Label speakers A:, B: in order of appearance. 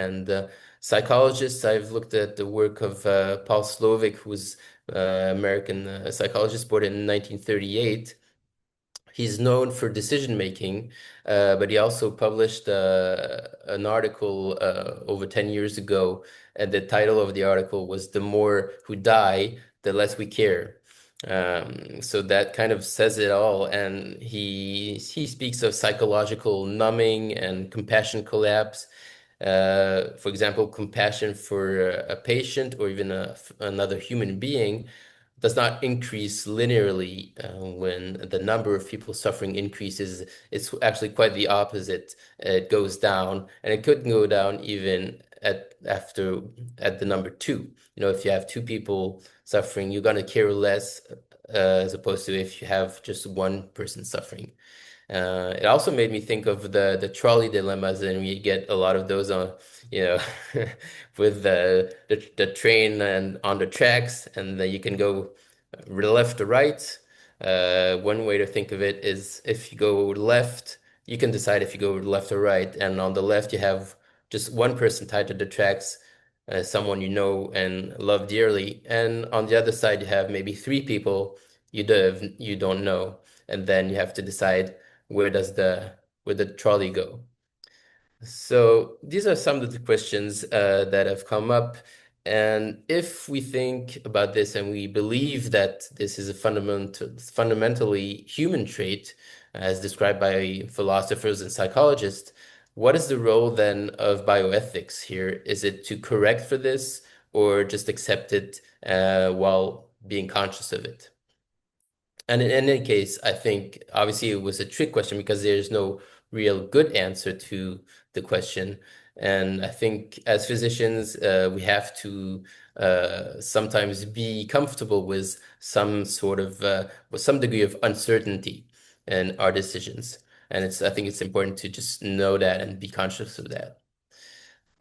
A: And psychologists, I've looked at the work of Paul Slovic, who's American psychologist, born in 1938. He's known for decision making, but he also published an article over 10 years ago, and the title of the article was "The More Who Die, the Less We Care." So that kind of says it all. And he speaks of psychological numbing and compassion collapse. For example, compassion for a patient or even another human being does not increase linearly when the number of people suffering increases. It's actually quite the opposite. It goes down, and it could go down even at the number two. If you have two people suffering, you're gonna care less as opposed to if you have just one person suffering. It also made me think of the trolley dilemmas, and we get a lot of those on, you know, with the train and on the tracks, and then you can go left or right. One way to think of it is if you go left, you can decide if you go left or right, and on the left you have just one person tied to the tracks, someone you know and love dearly, and on the other side you have maybe three people you don't know, and then you have to decide where the trolley go? So these are some of the questions that have come up. And if we think about this and we believe that this is a fundamentally human trait, as described by philosophers and psychologists, what is the role then of bioethics here? Is it to correct for this or just accept it while being conscious of it? And in any case, I think obviously it was a trick question because there's no real good answer to the question. And I think as physicians, we have to sometimes be comfortable with with some degree of uncertainty in our decisions. And I think it's important to just know that and be conscious of that.